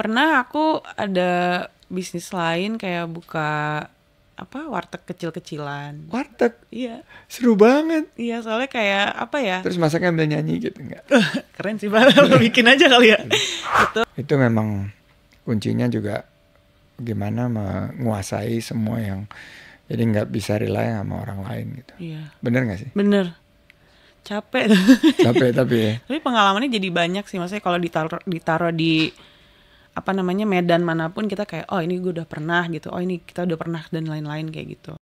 Pernah aku ada bisnis lain kayak buka warteg kecil-kecilan. Warteg? Iya. Seru banget. Iya, soalnya kayak apa ya? Terus masaknya ambil nyanyi gitu enggak? Keren sih Pak, lo bikin aja kali ya. Itu memang kuncinya juga gimana menguasai semua yang jadi nggak bisa rely sama orang lain gitu. Iya. Bener nggak sih? Bener. Capek. Capek tapi ya. Tapi pengalamannya jadi banyak sih, maksudnya kalau ditaruh di medan manapun kita kayak oh ini gue udah pernah gitu, oh ini kita udah pernah dan lain-lain kayak gitu.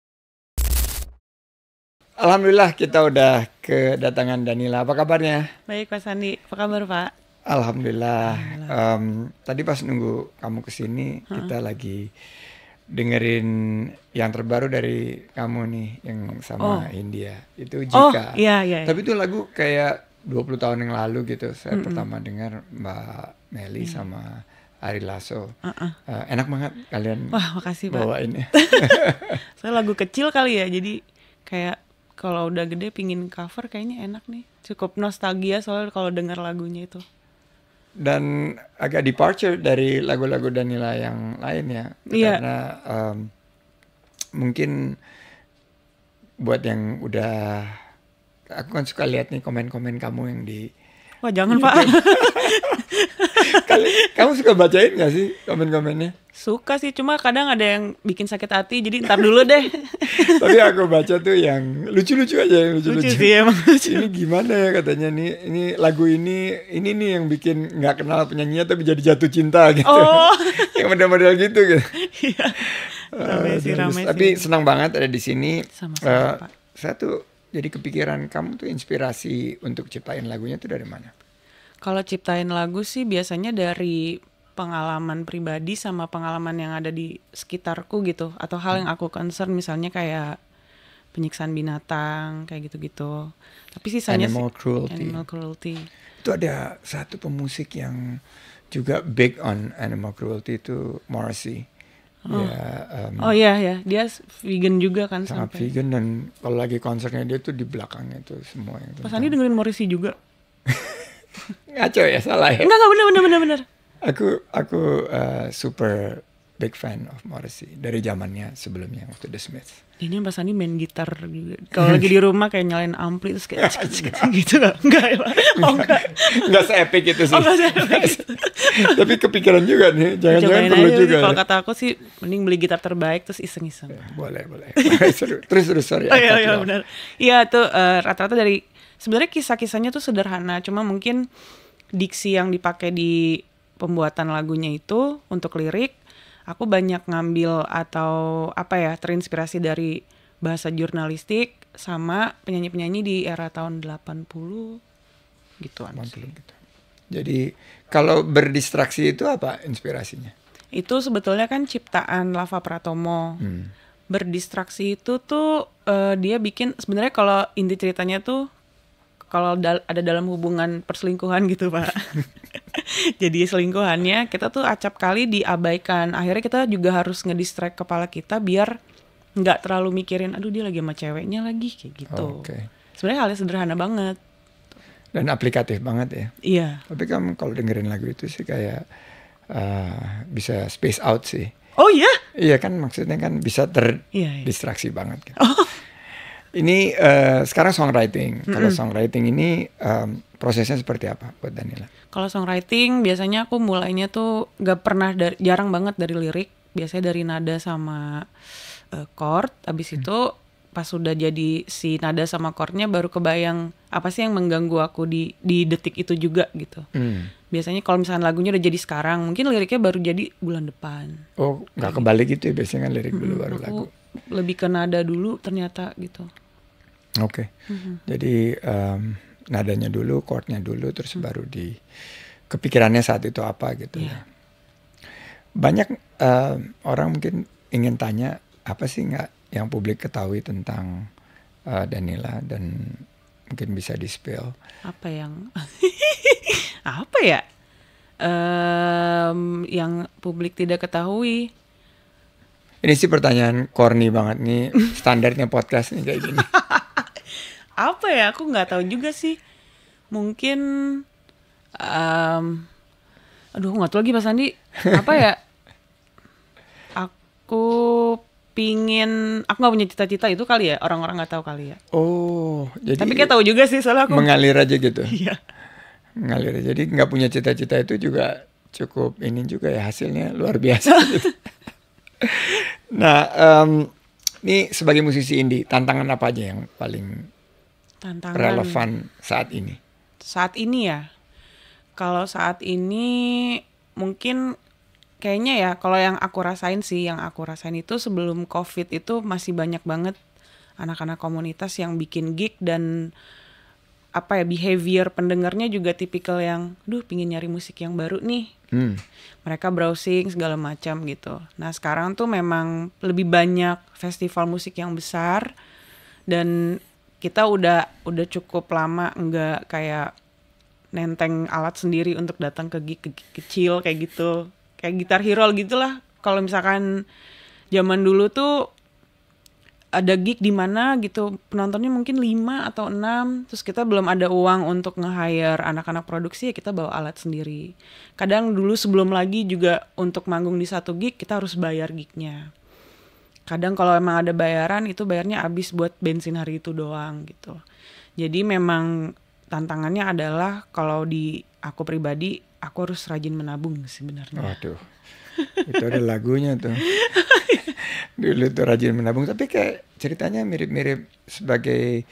Alhamdulillah kita udah kedatangan Danila. Apa kabarnya? Baik Pak Sandi, apa kabar Pak? Alhamdulillah. Tadi pas nunggu kamu kesini kita lagi dengerin yang terbaru dari kamu nih yang sama India. Itu Jika. Iya. Tapi itu lagu kayak 20 tahun yang lalu gitu. Saya pertama dengar Mbak Meli sama Ari Lasso. Enak banget kalian. Wah, makasih Pak. Bawainnya. Saya lagu kecil kali ya, jadi kayak kalau udah gede pingin cover kayaknya enak nih. Cukup nostalgia soalnya kalau dengar lagunya itu. Dan agak departure dari lagu-lagu Danila yang lain ya. Iya. Karena mungkin buat yang udah, aku kan suka lihat nih komen-komen kamu yang di Wah jangan Pak. Kamu suka bacain gak sih komen-komennya? Suka sih, cuma kadang ada yang bikin sakit hati, jadi ntar dulu deh. Tapi aku baca tuh yang lucu-lucu aja, yang lucu-lucu. Lucu sih emang lucu. Ini gimana ya katanya nih, ini lagu ini nih yang bikin nggak kenal penyanyinya tapi jadi jatuh cinta gitu. Oh. Yang model-model gitu. Iya. Ramai sih. Tapi senang banget ada di sini. Sama-sama Pak. Saya tuh jadi kepikiran kamu tuh inspirasi untuk ciptain lagunya tuh dari mana? Kalau ciptain lagu sih biasanya dari pengalaman pribadi sama pengalaman yang ada di sekitarku gitu, atau hal yang aku concern, misalnya kayak penyiksaan binatang kayak gitu-gitu. Tapi sisanya Animal cruelty. Itu ada satu pemusik yang juga big on animal cruelty itu Morrissey. Iya, dia vegan juga kan. Sangat vegan, dan kalau lagi konsernya dia tuh di belakangnya tuh semua yang Pas Andi dengerin Morrissey juga. Ngaco ya, salah ya? Enggak, bener. Aku super big fan of Morrissey dari zamannya sebelumnya waktu The Smiths. Ini Mas Andi main gitar juga. Kalau lagi di rumah kayak nyalain ampli terus kayak gitu enggak ya Pak? Oh enggak. Enggak se-epic itu sih. Oh enggak se-epic. Tapi kepikiran juga nih, jangan-jangan perlu juga. Kalau kata aku sih mending beli gitar terbaik terus iseng-iseng. Boleh. Seru. Terus sorry. Iya benar. Iya tuh rata-rata dari sebenarnya kisah-kisahnya tuh sederhana, cuma mungkin diksi yang dipakai di pembuatan lagunya itu untuk lirik aku banyak ngambil atau terinspirasi dari bahasa jurnalistik sama penyanyi-penyanyi di era tahun 80 gituan. 80 gitu. Jadi kalau berdistraksi itu apa inspirasinya? Itu sebetulnya kan ciptaan Lava Pratomo. Berdistraksi itu tuh dia bikin, sebenarnya kalau inti ceritanya tuh kalau ada dalam hubungan perselingkuhan gitu Pak. Jadi selingkuhannya kita tuh acap kali diabaikan. Akhirnya kita juga harus ngedistract kepala kita biar nggak terlalu mikirin aduh dia lagi sama ceweknya lagi kayak gitu. Sebenarnya halnya sederhana banget. Dan aplikatif banget ya. Iya. Tapi kan kalau dengerin lagu itu sih kayak bisa space out sih. Oh iya? Iya kan, maksudnya kan bisa terdistraksi banget kan. Ini sekarang songwriting. Kalau songwriting ini prosesnya seperti apa buat Danila? Kalau songwriting biasanya aku mulainya tuh jarang banget dari lirik. Biasanya dari nada sama chord. Abis itu pas sudah jadi si nada sama chordnya baru kebayang apa sih yang mengganggu aku di detik itu juga gitu. Biasanya kalau misalnya lagunya udah jadi sekarang, mungkin liriknya baru jadi bulan depan. Oh, nggak kebalik gitu ya, biasanya kan lirik dulu baru lagu. Lebih ke nada dulu ternyata gitu. Oke. Jadi nadanya dulu, chordnya dulu, terus baru di kepikirannya saat itu apa gitu ya. Banyak orang mungkin ingin tanya apa sih nggak yang publik ketahui tentang Danila, dan mungkin bisa di-spill. Apa yang apa ya? Yang publik tidak ketahui. Ini sih pertanyaan corny banget nih, standarnya podcast nih kayak gini. Apa ya? Aku nggak tahu juga sih. Mungkin Aduh nggak tahu lagi Pak Sandi. Apa ya? Aku aku nggak punya cita-cita itu kali ya, orang-orang nggak tahu kali ya. Oh, jadi Tapi kayak tahu juga sih soalnya aku. mengalir aja gitu. Iya. Mengalir aja. Jadi nggak punya cita-cita itu juga cukup ini juga ya, hasilnya luar biasa gitu. Nah, ini sebagai musisi indie, tantangan apa aja yang paling relevan saat ini? Saat ini ya, kalau saat ini mungkin kayaknya ya, kalau yang aku rasain itu sebelum COVID itu masih banyak banget anak-anak komunitas yang bikin gig dan apa ya, behavior pendengarnya juga tipikal yang, pingin nyari musik yang baru nih. Mereka browsing segala macam gitu. Nah sekarang tuh memang lebih banyak festival musik yang besar dan kita udah cukup lama nggak kayak nenteng alat sendiri untuk datang ke gig kecil kayak gitu. Kayak Gitar Hero gitulah. Kalau misalkan zaman dulu tuh ada gig di mana gitu, penontonnya mungkin 5 atau 6, terus kita belum ada uang untuk nge-hire anak-anak produksi, ya kita bawa alat sendiri. Kadang dulu sebelum lagi juga untuk manggung di satu gig kita harus bayar gignya. Kadang kalau emang ada bayaran itu bayarnya habis buat bensin hari itu doang gitu. Jadi memang tantangannya adalah kalau di aku pribadi, aku harus rajin menabung sebenarnya. Waduh, itu ada lagunya tuh. Dulu tuh rajin menabung, tapi kayak ceritanya mirip-mirip sebagai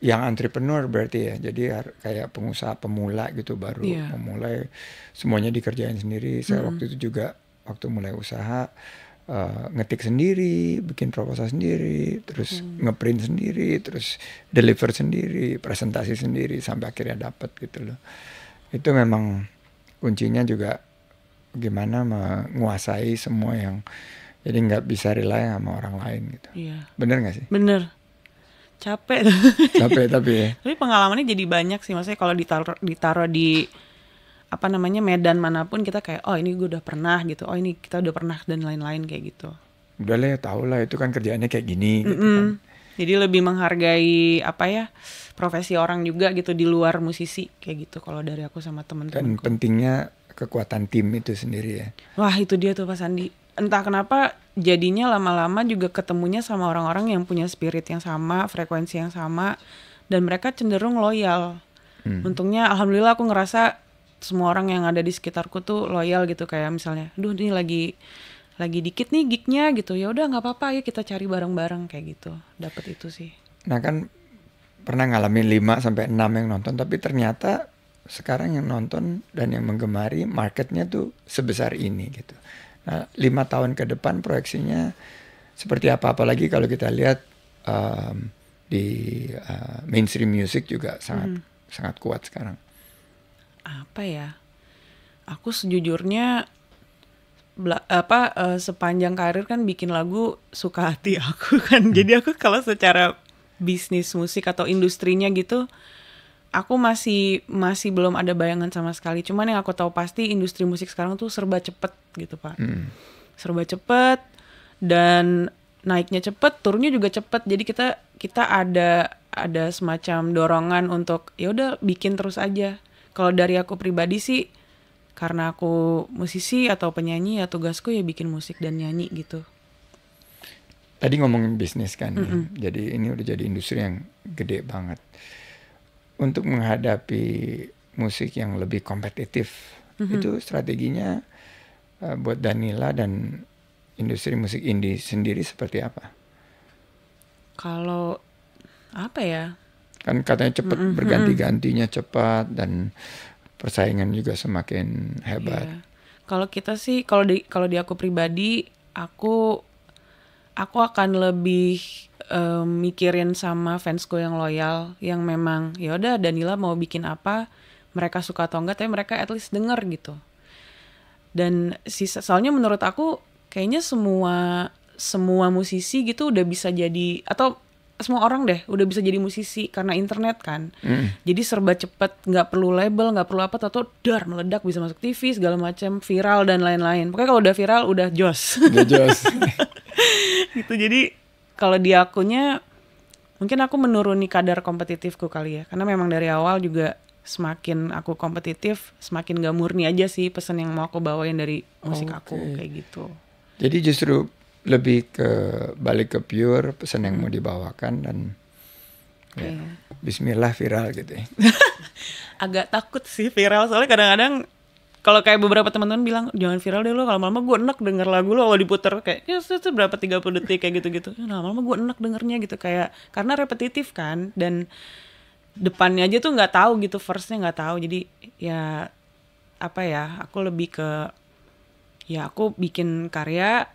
yang entrepreneur berarti ya. Jadi kayak pengusaha pemula gitu, baru memulai semuanya dikerjain sendiri. Saya waktu itu juga waktu mulai usaha ngetik sendiri, bikin proposal sendiri, terus ngeprint sendiri, terus deliver sendiri, presentasi sendiri sampai akhirnya dapat gitu loh. Itu memang kuncinya juga gimana menguasai semua yang, jadi nggak bisa rely sama orang lain gitu. Iya. Bener nggak sih? Bener. Capek. Capek tapi ya. Tapi pengalamannya jadi banyak sih, maksudnya kalau ditaruh di apa namanya medan manapun kita kayak ini gue udah pernah gitu, ini kita udah pernah dan lain-lain kayak gitu. Udah lah, tau lah itu kan kerjaannya kayak gini gitu kan. Jadi lebih menghargai apa ya, profesi orang juga gitu di luar musisi kayak gitu kalau dari aku sama teman-teman. Dan pentingnya kekuatan tim itu sendiri ya. Wah itu dia tuh Pak Sandi. Entah kenapa jadinya lama-lama juga ketemunya sama orang-orang yang punya spirit yang sama, frekuensi yang sama, dan mereka cenderung loyal. Untungnya alhamdulillah aku ngerasa semua orang yang ada di sekitarku tuh loyal gitu, kayak misalnya, ini lagi dikit nih gignya gitu, ya udah nggak apa-apa ya kita cari bareng-bareng kayak gitu. Dapat itu sih. Nah kan pernah ngalamin 5 sampai 6 yang nonton, tapi ternyata sekarang yang nonton dan yang menggemari marketnya tuh sebesar ini gitu. Nah 5 tahun ke depan proyeksinya seperti apa, apalagi kalau kita lihat di mainstream music juga sangat kuat sekarang. Apa ya? Aku sejujurnya sepanjang karir kan bikin lagu suka hati aku kan. Jadi aku kalau secara bisnis musik atau industrinya gitu, aku masih belum ada bayangan sama sekali. Cuman yang aku tahu pasti industri musik sekarang tuh serba cepet gitu Pak. Serba cepet dan naiknya cepet, turunnya juga cepet. Jadi kita ada semacam dorongan untuk ya udah bikin terus aja. Kalau dari aku pribadi sih, karena aku musisi atau penyanyi ya tugasku ya bikin musik dan nyanyi gitu. Tadi ngomongin bisnis kan, jadi ini udah jadi industri yang gede banget. Untuk menghadapi musik yang lebih kompetitif, itu strateginya buat Danila dan industri musik indie sendiri seperti apa? Kalau apa ya? Kan katanya cepat, berganti-gantinya cepat dan persaingan juga semakin hebat. Yeah. Kalau kita sih, kalau di aku pribadi, aku akan lebih mikirin sama fansku yang loyal, yang memang ya udah Danila mau bikin apa, mereka suka atau enggak, tapi mereka at least denger gitu. Dan soalnya menurut aku kayaknya semua musisi gitu udah bisa jadi, atau semua orang deh udah bisa jadi musisi karena internet kan. Jadi serba cepet, nggak perlu label, nggak perlu apa, atau meledak, bisa masuk TV segala macam, viral dan lain-lain. Pokoknya kalau udah viral udah jos. Udah jos. Gitu. Jadi kalau di akunya mungkin aku menuruni kadar kompetitifku kali ya, karena memang dari awal juga semakin aku kompetitif, semakin gak murni aja sih pesan yang mau aku bawain dari musik aku kayak gitu. Jadi justru lebih ke balik ke pure pesan yang mau dibawakan dan ya, bismillah viral gitu ya. Agak takut sih viral soalnya kadang-kadang kalau kayak beberapa teman-teman bilang jangan viral deh lo, kalau lama-lama gue enak denger lagu lo kalau diputer kayak ya itu berapa 30 detik kayak gitu-gitu. Nah, lama-lama gue enak dengernya gitu kayak karena repetitif kan, dan depannya aja tuh nggak tahu gitu, verse-nya nggak tahu. Jadi ya apa ya, aku lebih ke ya aku bikin karya,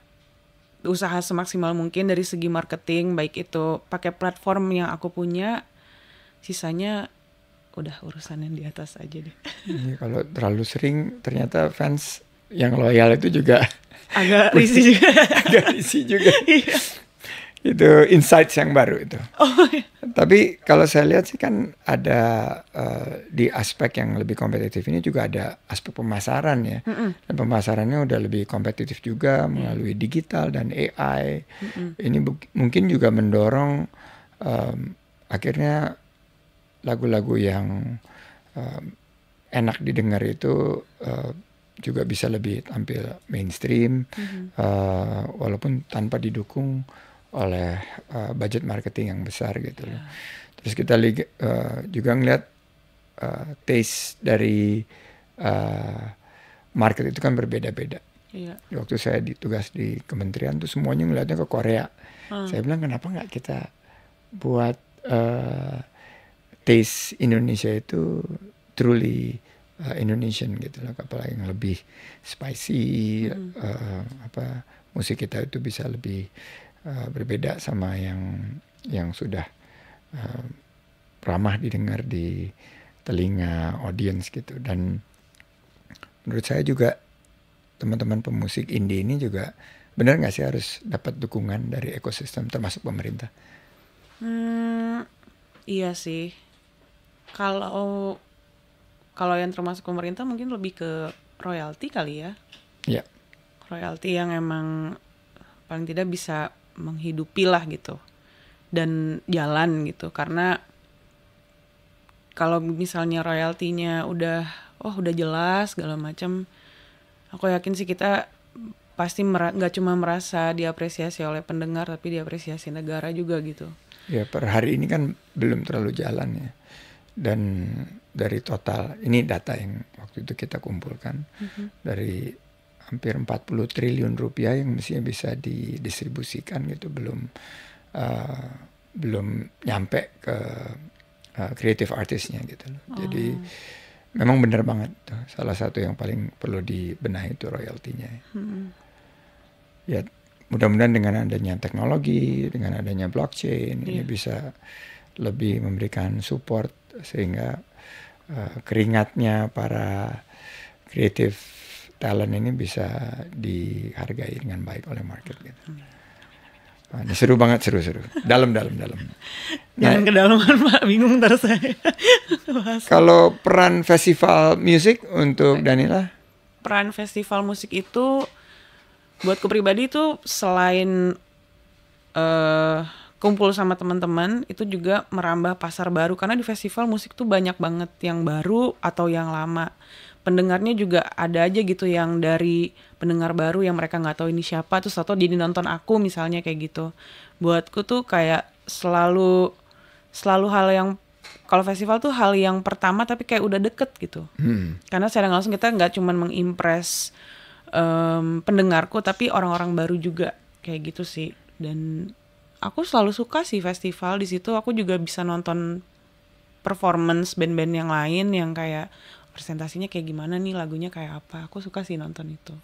usaha semaksimal mungkin dari segi marketing, baik itu pakai platform yang aku punya, sisanya udah urusan yang di atas aja deh. Ya, kalau terlalu sering ternyata fans yang loyal itu juga agak risih juga. Agak risih juga. Itu insights yang baru itu. Tapi kalau saya lihat sih kan ada di aspek yang lebih kompetitif ini juga ada aspek pemasaran ya. Dan pemasarannya udah lebih kompetitif juga melalui digital dan AI. Ini mungkin juga mendorong akhirnya lagu-lagu yang enak didengar itu juga bisa lebih tampil mainstream, walaupun tanpa didukung oleh budget marketing yang besar gitu loh. Terus kita juga ngeliat taste dari market itu kan berbeda-beda. Waktu saya ditugas di kementerian tuh semuanya ngeliatnya ke Korea. Saya bilang kenapa nggak kita buat taste Indonesia itu truly Indonesian gitu loh, apalagi yang lebih spicy, musik kita itu bisa lebih berbeda sama yang sudah ramah didengar di telinga audience gitu. Dan menurut saya juga teman-teman pemusik indie ini juga benar nggak sih harus dapat dukungan dari ekosistem termasuk pemerintah? Iya sih. Kalau yang termasuk pemerintah mungkin lebih ke royalti kali ya. Iya. Royalti yang emang paling tidak bisa menghidupi lah gitu dan jalan gitu. Karena kalau misalnya royaltinya udah jelas segala macam, aku yakin sih kita pasti nggak cuma merasa diapresiasi oleh pendengar, tapi diapresiasi negara juga gitu. Ya, per hari ini kan belum terlalu jalan ya. Dan dari total, ini data yang waktu itu kita kumpulkan, dari hampir 40 triliun rupiah yang mestinya bisa didistribusikan gitu, belum nyampe ke creative artisnya gitu loh. Jadi memang benar banget tuh, salah satu yang paling perlu dibenahi itu royaltinya. Ya mudah-mudahan dengan adanya teknologi, dengan adanya blockchain, ini bisa lebih memberikan support sehingga keringatnya para creative talent ini bisa dihargai dengan baik oleh market gitu. Ini seru banget, seru. Dalam. Jangan kedalaman Pak, bingung ntar saya. Kalau peran festival musik untuk Danila? Peran festival musik itu buatku pribadi itu selain kumpul sama teman-teman, itu juga merambah pasar baru, karena di festival musik tuh banyak banget yang baru atau yang lama. Pendengarnya juga ada aja gitu yang dari pendengar baru yang mereka nggak tahu ini siapa, terus atau jadi nonton aku misalnya kayak gitu. Buatku tuh kayak selalu hal yang, kalau festival tuh hal yang pertama tapi kayak udah deket gitu. Karena secara langsung kita nggak cuma mengimpress pendengarku, tapi orang-orang baru juga kayak gitu sih. Dan aku selalu suka sih festival. Di situ aku juga bisa nonton performance band-band yang lain yang kayak presentasinya kayak gimana nih, lagunya kayak apa. Aku suka sih nonton itu.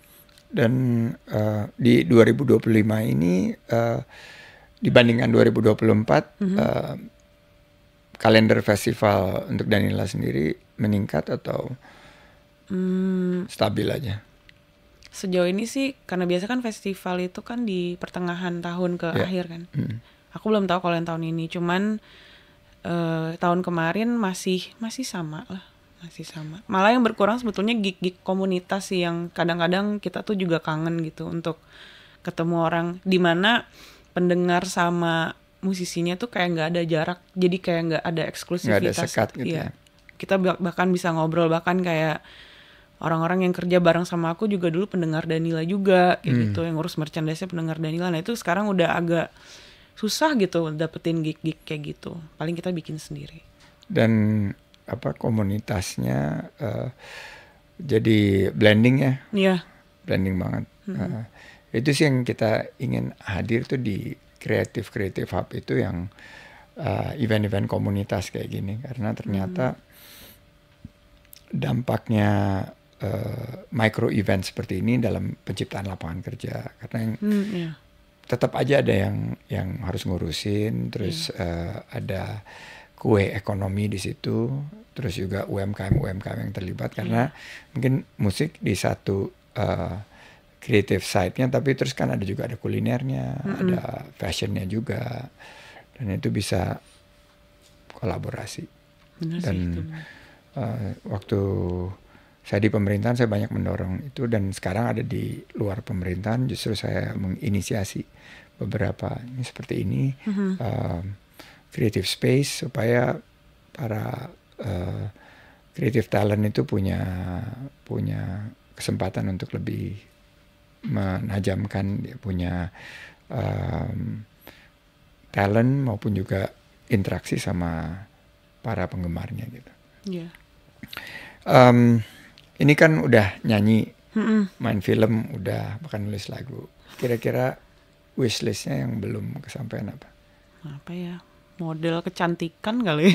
Dan di 2025 ini dibandingkan 2024 kalender festival untuk Danila sendiri meningkat atau stabil aja? Sejauh ini sih, karena biasa kan festival itu kan di pertengahan tahun ke akhir kan. Aku belum tahu kalau yang tahun ini, cuman tahun kemarin masih sama lah, masih sama. Malah yang berkurang sebetulnya gig-gig komunitas sih, yang kadang-kadang kita tuh juga kangen gitu untuk ketemu orang, dimana pendengar sama musisinya tuh kayak nggak ada jarak, jadi kayak nggak ada eksklusivitas. Nggak ada sekat gitu ya. kita bahkan bisa ngobrol, bahkan kayak orang-orang yang kerja bareng sama aku juga dulu pendengar Danila juga kayak gitu, yang ngurus merchandise-nya pendengar Danila. Nah itu sekarang udah agak susah gitu dapetin gig-gig kayak gitu, paling kita bikin sendiri. Dan komunitasnya jadi blending ya. Iya. Blending banget. Itu sih yang kita ingin hadir tuh di Creative Hub itu, yang event-event komunitas kayak gini, karena ternyata dampaknya micro event seperti ini dalam penciptaan lapangan kerja, karena yang tetap aja ada yang harus ngurusin, terus ada kue ekonomi di situ, terus juga UMKM yang terlibat, karena mungkin musik di satu creative side-nya, tapi terus kan ada juga ada kulinernya, ada fashionnya juga, dan itu bisa kolaborasi. Benar dan sih, waktu saya di pemerintahan saya banyak mendorong itu, dan sekarang ada di luar pemerintahan justru saya menginisiasi beberapa ini seperti ini, creative space, supaya para creative talent itu punya kesempatan untuk lebih menajamkan dia punya talent maupun juga interaksi sama para penggemarnya gitu. Ini kan udah nyanyi, main film, udah bahkan nulis lagu. Kira-kira wishlistnya yang belum kesampaian apa? Apa ya? Model kecantikan kali.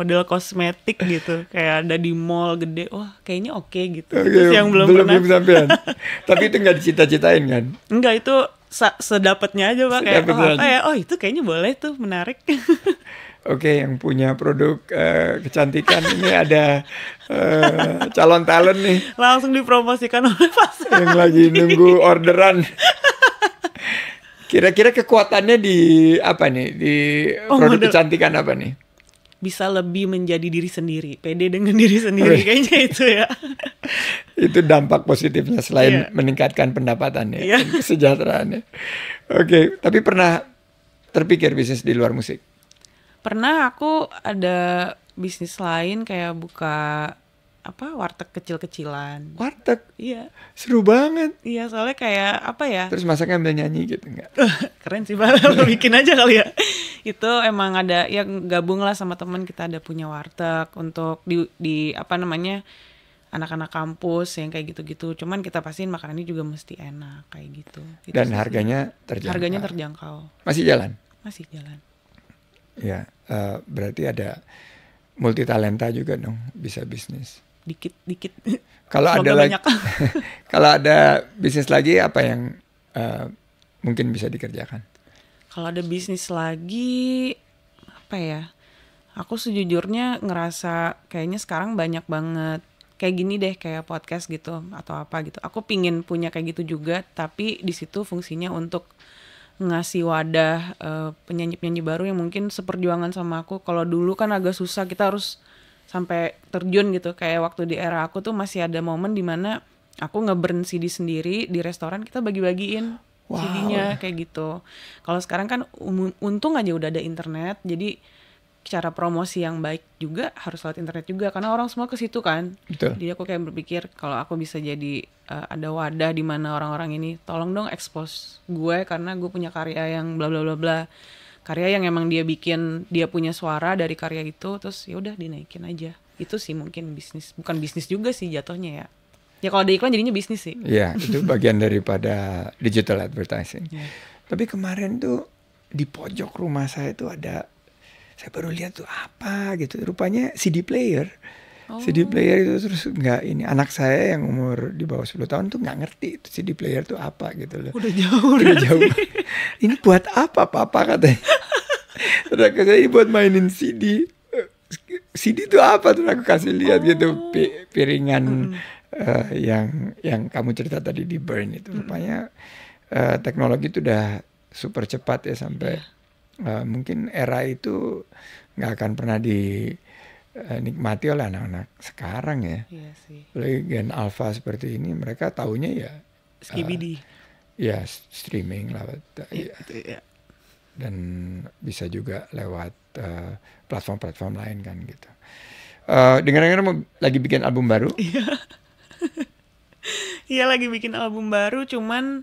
Model kosmetik gitu, kayak ada di mall gede, wah kayaknya oke gitu. Terus yang belum sampean. Tapi itu nggak dicita-citain kan? Enggak, itu sedapatnya aja Pak, kayak apa ya, itu kayaknya boleh tuh, menarik. Oke, yang punya produk kecantikan ini ada calon talent nih. Langsung dipromosikan oleh pasar. Yang lagi nunggu orderan. Kira-kira kekuatannya di apa nih? Di produk kecantikan apa nih? Bisa lebih menjadi diri sendiri, pede dengan diri sendiri, kayaknya itu ya. Itu dampak positifnya selain meningkatkan pendapatan ya, kesejahteraannya. Oke, tapi pernah terpikir bisnis di luar musik? Pernah, aku ada bisnis lain kayak buka warteg kecil-kecilan. Warteg? Iya. Seru banget. Iya, soalnya kayak apa ya? Terus masaknya ambil nyanyi gitu enggak? Keren sih Pak, lo bikin aja kali ya. Itu emang ada, ya gabung lah sama teman, kita ada punya warteg untuk di apa namanya, anak-anak kampus yang kayak gitu-gitu. Cuman kita pastiin makanannya juga mesti enak kayak gitu. Dan harganya terjangkau. Harganya terjangkau. Masih jalan? Masih jalan. Ya, berarti ada multi talenta juga dong, bisa bisnis. Dikit. Kalau ada lagi, kalau ada bisnis lagi apa yang mungkin bisa dikerjakan? Kalau ada bisnis lagi apa ya? Aku sejujurnya ngerasa kayaknya sekarang banyak banget kayak gini deh, kayak podcast gitu atau apa gitu. Aku pingin punya kayak gitu juga, tapi di situ fungsinya untuk ngasih wadah penyanyi-penyanyi baru yang mungkin seperjuangan sama aku. Kalau dulu kan agak susah, kita harus sampai terjun gitu. Kayak waktu di era aku tuh masih ada momen dimana aku nge-burn CD sendiri di restoran, kita bagi-bagiin CD-nya kayak gitu. Kalau sekarang kan untung aja udah ada internet, jadi cara promosi yang baik juga harus lewat internet juga, karena orang semua ke situ kan. Betul. Jadi aku kayak berpikir kalau aku bisa jadi ada wadah di mana orang-orang ini, tolong dong expose gue karena gue punya karya yang bla bla bla bla. Karya yang emang dia bikin, dia punya suara dari karya itu, terus ya udah dinaikin aja. Itu sih mungkin bisnis, bukan bisnis juga sih jatuhnya ya. Ya kalau ada iklan jadinya bisnis sih. Iya, itu bagian daripada digital advertising. Tapi kemarin tuh di pojok rumah saya tuh ada, saya baru lihat tuh apa gitu, rupanya CD player. CD player itu terus nggak ini, anak saya yang umur di bawah 10 tahun tuh nggak ngerti itu CD player tuh apa gitu loh. Udah jauh. Ini buat apa papa katanya? Terus aku saya ini buat mainin CD. CD itu apa tuh, aku kasih lihat gitu piringan yang kamu cerita tadi di burn itu. Rupanya teknologi itu udah super cepat ya, sampai mungkin era itu nggak akan pernah dinikmati oleh anak-anak sekarang ya. Iya sih. Gen alpha seperti ini, mereka taunya ya Skibidi. Ya streaming lewat ya. Dan bisa juga lewat platform-platform lain kan gitu. Dengar-dengar mau lagi bikin album baru? Iya lagi bikin album baru, cuman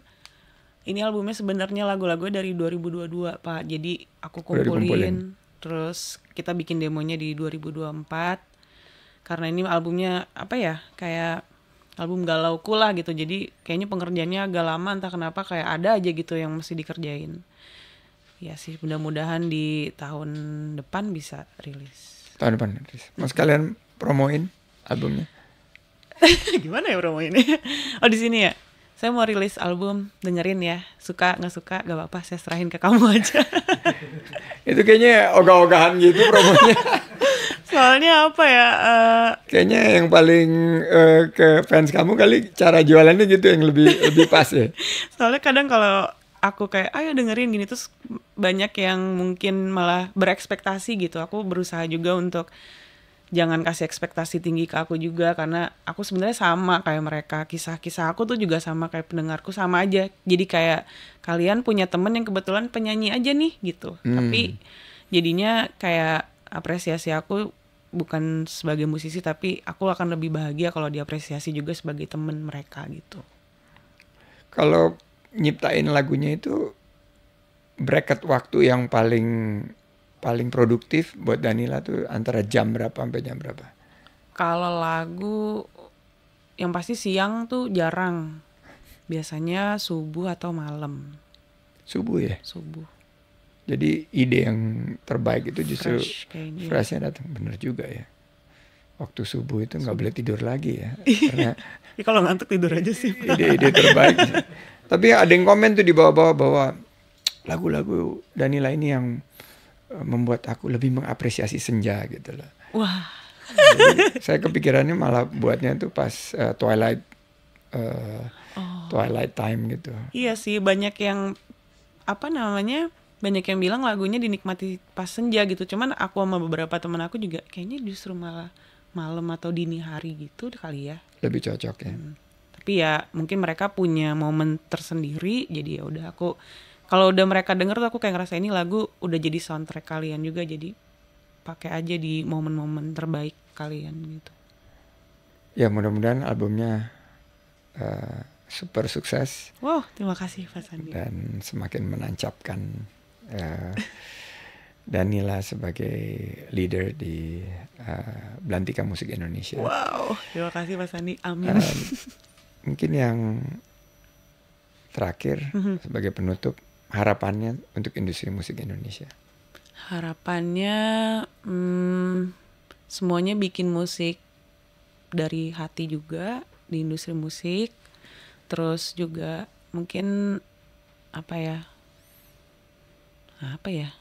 ini albumnya sebenarnya lagu-lagu dari 2022 Pak. Jadi aku kumpulin, terus kita bikin demonya di 2024. Karena ini albumnya apa ya, kayak album galauku lah gitu. Jadi kayaknya pengerjaannya agak lama, entah kenapa kayak ada aja gitu yang mesti dikerjain. Ya sih, mudah-mudahan di tahun depan bisa rilis. Tahun depan rilis. Mau sekalian promoin albumnya? Gimana ya promoinnya? Oh di sini ya. Saya mau rilis album, dengerin ya. Suka nggak suka gak apa-apa, saya serahin ke kamu aja. Itu kayaknya ogah-ogahan gitu promonya. Soalnya apa ya? Kayaknya yang paling ke fans kamu kali cara jualannya gitu yang lebih pas ya. Soalnya kadang kalau aku kayak ayo dengerin gini, terus banyak yang mungkin malah berekspektasi gitu. Aku berusaha juga untuk jangan kasih ekspektasi tinggi ke aku juga, karena aku sebenarnya sama kayak mereka. Kisah-kisah aku tuh juga sama kayak pendengarku, sama aja. Jadi kayak kalian punya temen yang kebetulan penyanyi aja nih gitu. Tapi jadinya kayak apresiasi aku bukan sebagai musisi, tapi aku akan lebih bahagia kalau diapresiasi juga sebagai temen mereka gitu. Kalau nyiptain lagunya itu bracket waktu yang paling produktif buat Danila tuh antara jam berapa sampai jam berapa? Kalau lagu yang pasti siang tuh jarang. Biasanya subuh atau malam. Subuh ya? Subuh. Jadi ide yang terbaik itu justru freshnya datang. Bener juga ya. Waktu subuh itu nggak boleh tidur lagi ya. Karena ya kalau ngantuk tidur aja sih. Ide-ide terbaik. Tapi ada yang komen tuh di bawah-bawah bahwa lagu-lagu Danila ini yang membuat aku lebih mengapresiasi senja gitu loh. Wah. Jadi, saya kepikirannya malah buatnya tuh pas twilight time gitu. Iya sih, banyak yang banyak yang bilang lagunya dinikmati pas senja gitu. Cuman aku sama beberapa teman aku juga kayaknya justru malah malam atau dini hari gitu kali ya. Lebih cocok ya. Tapi ya mungkin mereka punya momen tersendiri, jadi ya udah aku kalau udah mereka denger tuh aku kayak ngerasa ini lagu udah jadi soundtrack kalian juga, jadi pakai aja di momen-momen terbaik kalian gitu. Ya mudah-mudahan albumnya super sukses. Wow, terima kasih Pak Sandi. Dan semakin menancapkan Danila sebagai leader di Belantika Musik Indonesia. Wow, terima kasih Pak Sandi. Amin. Mungkin yang terakhir sebagai penutup, harapannya untuk industri musik Indonesia. Harapannya semuanya bikin musik dari hati juga di industri musik. Terus juga mungkin apa ya?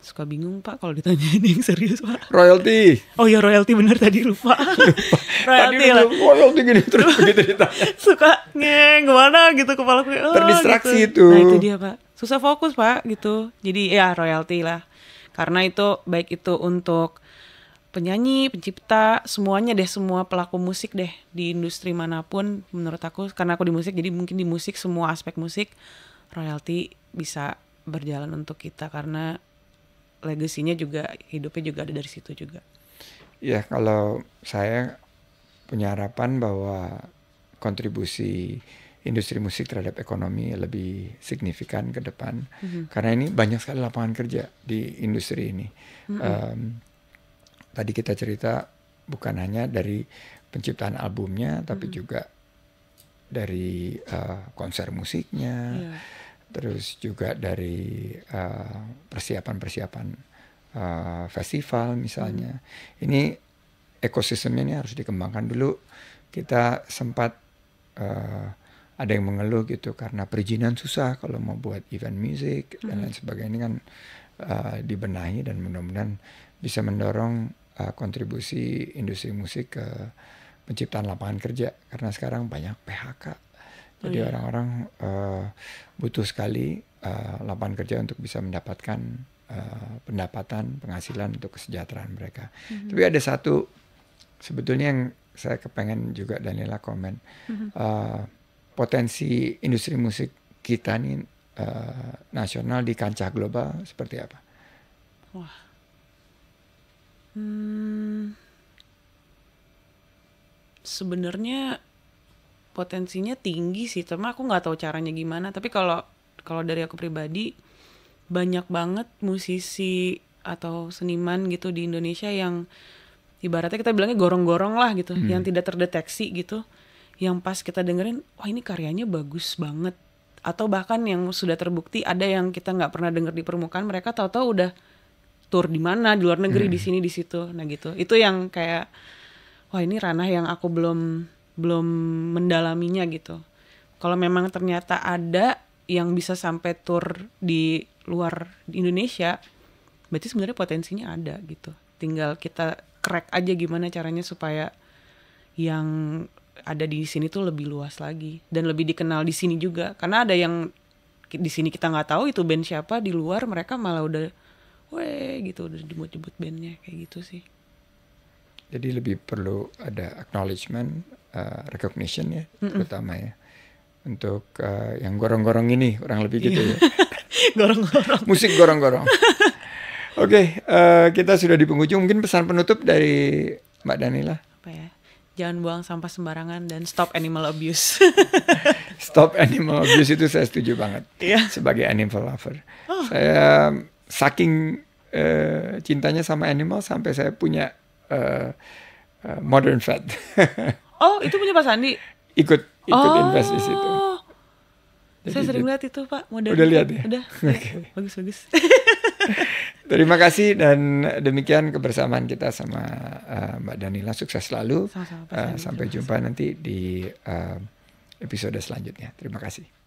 Suka bingung Pak kalau ditanyain yang serius Pak. Royalti. Oh ya royalti bener tadi lupa. Royalti lah. Royalti gini terus begitu ditanya. Suka gimana gitu kepala gue. Terdistraksi gitu. itu. Nah itu dia Pak. Susah fokus Pak gitu. Jadi ya royalti lah. Karena itu baik itu untuk penyanyi, pencipta, semuanya deh, semua pelaku musik deh di industri manapun menurut aku. Karena aku di musik, jadi mungkin di musik semua aspek musik royalti bisa berjalan untuk kita karena legasinya juga, hidupnya juga ada dari situ juga. Ya kalau saya punya harapan bahwa kontribusi industri musik terhadap ekonomi lebih signifikan ke depan. Karena ini banyak sekali lapangan kerja di industri ini. Tadi kita cerita bukan hanya dari penciptaan albumnya, tapi juga dari konser musiknya. Terus juga dari persiapan-persiapan festival misalnya. Ini ekosistemnya ini harus dikembangkan dulu. Kita sempat ada yang mengeluh gitu karena perizinan susah kalau mau buat event music dan lain sebagainya. Ini kan dibenahi dan mudah-mudahan bisa mendorong kontribusi industri musik ke penciptaan lapangan kerja. Karena sekarang banyak PHK. Jadi orang-orang butuh sekali lapangan kerja untuk bisa mendapatkan pendapatan, penghasilan untuk kesejahteraan mereka. Tapi ada satu sebetulnya yang saya kepengen juga Danila komen. Potensi industri musik kita nih nasional di kancah global seperti apa? Wah. Sebenarnya potensinya tinggi sih, cuma aku nggak tahu caranya gimana. Tapi kalau dari aku pribadi, banyak banget musisi atau seniman gitu di Indonesia yang ibaratnya kita bilangnya gorong-gorong lah gitu, yang tidak terdeteksi gitu, yang pas kita dengerin, wah ini karyanya bagus banget, atau bahkan yang sudah terbukti ada yang kita nggak pernah denger di permukaan, mereka tahu-tahu udah tour di mana, di luar negeri, di sini, di situ. Nah gitu, itu yang kayak, wah ini ranah yang aku belum mendalaminya gitu. Kalau memang ternyata ada yang bisa sampai tour di luar Indonesia, berarti sebenarnya potensinya ada gitu. Tinggal kita crack aja gimana caranya supaya yang ada di sini tuh lebih luas lagi dan lebih dikenal di sini juga. Karena ada yang di sini kita nggak tahu itu band siapa, di luar mereka malah udah, weh gitu, udah jemput bandnya kayak gitu sih. Jadi lebih perlu ada acknowledgement, recognition ya, terutama ya. Untuk yang gorong-gorong ini, kurang lebih gitu ya. Gorong-gorong. Musik gorong-gorong. Oke, kita sudah di penghujung. Mungkin pesan penutup dari Mbak Danila. Apa ya? Jangan buang sampah sembarangan dan stop animal abuse. Stop animal abuse itu saya setuju banget. Sebagai animal lover. Saya saking cintanya sama animal sampai saya punya modern vet. Oh, itu punya Pak Sandi? Ikut invest di situ. Jadi saya sering lihat itu Pak, modern. Udah lihat ya? Udah. Okay. Bagus. Terima kasih dan demikian kebersamaan kita sama Mbak Danila. Sukses selalu. Sama-sama, Pak Sandi. Sampai jumpa nanti di episode selanjutnya. Terima kasih.